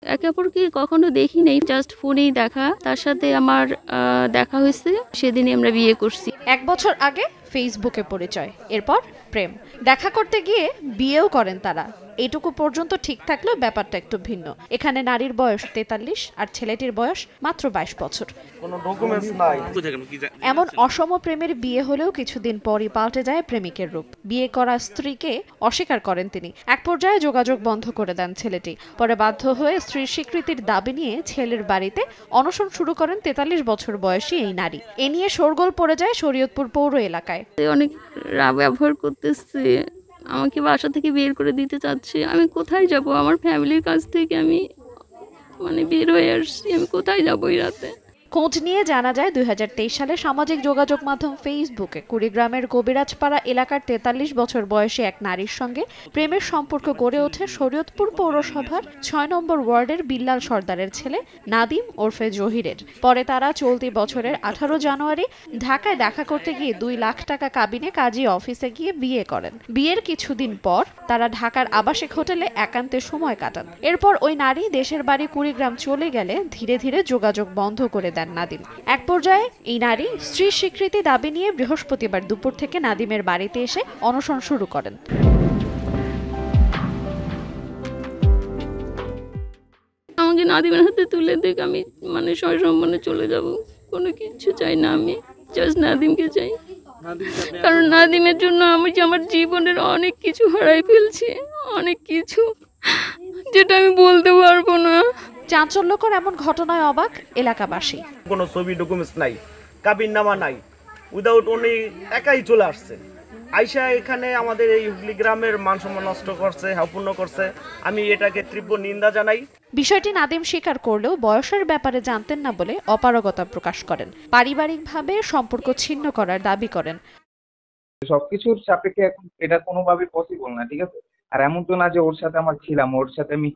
একে অপরকে কখনো দেখি নাই, জাস্ট ফোনেই দেখা। তার সাথে আমার দেখা হয়েছে, সেদিনই আমরা বিয়ে করছি। 1 বছর আগে ফেসবুকে পরিচয়, এরপর প্রেম। দেখা করতে গিয়ে বিয়েও করেন তারা। এইটুকু পর্যন্ত ঠিক থাকলেও ব্যাপারটা একটু ভিন্ন। এখানে নারীর বয়স 43 আর ছেলেটির বয়স মাত্র 22 বছর। এমন অসম প্রেমের বিয়ে হলেও কিছুদিন পরই পাল্টে যায় প্রেমিকের রূপ। বিয়ে করা স্ত্রীকে অস্বীকার করেন তিনি। এক পর্যায়ে যোগাযোগ বন্ধ করে দেন ছেলেটি। পরে বাধ্য হয়ে স্ত্রীর স্বীকৃতির দাবি নিয়ে ছেলের বাড়িতে অনশন শুরু করেন 43 বছর বয়সী এই নারী। এ নিয়ে শোরগোল পড়ে যায় শরীয়তপুর পৌর এলাকায়। অনেক রাগ ব্যবহার করতেছে, আমাকে বাসা থেকে বের করে দিতে চাচ্ছে। আমি কোথায় যাব? আমার ফ্যামিলির কাছ থেকে আমি বের হয়ে আসছি, আমি কোথায় যাবো এই রাতে? খোঁজ নিয়ে জানা যায় 2023 সালে সামাজিক যোগাযোগ মাধ্যম ফেসবুকে কুড়িগ্রামের কবিরাজপাড়া এলাকার 43 বছর বয়সী এক নারীর সঙ্গে প্রেমের সম্পর্ক গড়ে ওঠে শরীয়তপুর পৌরসভার 6 নম্বর ওয়ার্ডের বিল্লাল সর্দারের ছেলে নাদিম ওরফে জহিরের। পরে তারা চলতি বছরের 18 জানুয়ারি ঢাকায় দেখা করতে গিয়ে 2 লাখ টাকা কাবিনে কাজী অফিসে গিয়ে বিয়ে করেন। বিয়ের কিছুদিন পর তারা ঢাকার আবাসিক হোটেলে একান্তে সময় কাটান। এরপর ওই নারী দেশের বাড়ি কুড়িগ্রাম চলে গেলে ধীরে ধীরে যোগাযোগ বন্ধ করে দেন নাদিম। এক পর্যায়ে এই নারী স্ত্রীর স্বীকৃতি দাবি নিয়ে বৃহস্পতিবার দুপুর থেকে নাদিমের বাড়িতে এসে অনশন শুরু করেন। আমাকে নাদিমের হাতে তুলে দিক, আমি সসম্মানে চলে যাব। কোনো কিছু চাই না, আমি জাস্ট নাদিমকে চাই। কারণ নাদিমের জন্য আমি আমার জীবনের অনেক কিছু হারাই ফেলছি, অনেক কিছু যেটা আমি বলতে পারবো না। চাঞ্চল্যকর এমন ঘটনায় অবাক এলাকাবাসী। কোনো ছবি ডকুমেন্টস নাই, কাবিননামা নাই, উইদাউট উনি একাই চলে আসছে। আইসা এখানে আমাদের এই হুগলি গ্রামের মান সম্মান নষ্ট করছে, হাপূর্ণ করছে। আমি এটাকে তীব্র নিন্দা জানাই। বিষয়টি নাদিম স্বীকার করলেও বয়সের ব্যাপারে জানতেন না বলে অপারগতা প্রকাশ করেন। পারিবারিকভাবে সম্পর্ক ছিন্ন করার দাবি করেন। সবকিছুর সাপেক্ষে এখন এটা কোনোভাবে পসিবল না, ঠিক আছে? আর এমন তো না যে ওর সাথে আমার ছিলাম, ওর সাথে আমি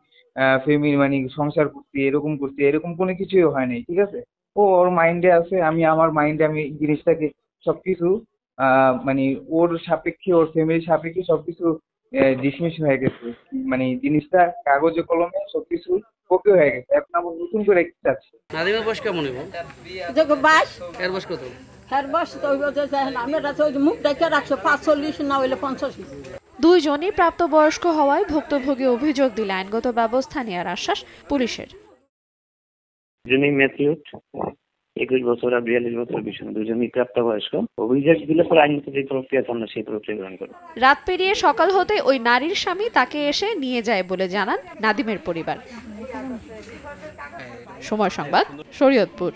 ফ্যামিলি সংসার করছি, এরকম কোনো কিছুই হয় নাই, ঠিক আছে? ও ওর মাইন্ডে আছে, আমি আমার মাইন্ডে আমি এই জিনিসটাকে সবকিছু ওর সাপেক্ষে, ওর ফ্যামিলির সাপেক্ষে সবকিছু ডিসমিস হয়ে গেছে। জিনিসটা কাগজে কলমে সবকিছু ওকে হয়ে গেছে। এখন আবার নতুন করে কি চাচ্ছি। নাদিমের বয়স কেমন হইব? 22। এর বয়স কত? এর বয়স তো মুখ দেখে রাখছে 45 না হইলে 50। দুইজনই প্রাপ্তবয়স্ক হওয়ায় ভুক্তভোগী অভিযোগ দিলে আইনগত ব্যবস্থা নেওয়ার আশ্বাস পুলিশের। যিনি ম্যাথিউট 21 বছর আর 42 বছর বিষয়, দুজনই প্রাপ্তবয়স্ক। অভিযোগ দিলে পরে আইনগত যে প্রক্রিয়া আমরা সেই প্রক্রিয়া গ্রহণ করব। রাত পেরিয়ে সকাল হতে ওই নারীর স্বামী তাকে এসে নিয়ে যায় বলে জানান নাদিমের পরিবার। সময় সংবাদ, শরীয়তপুর।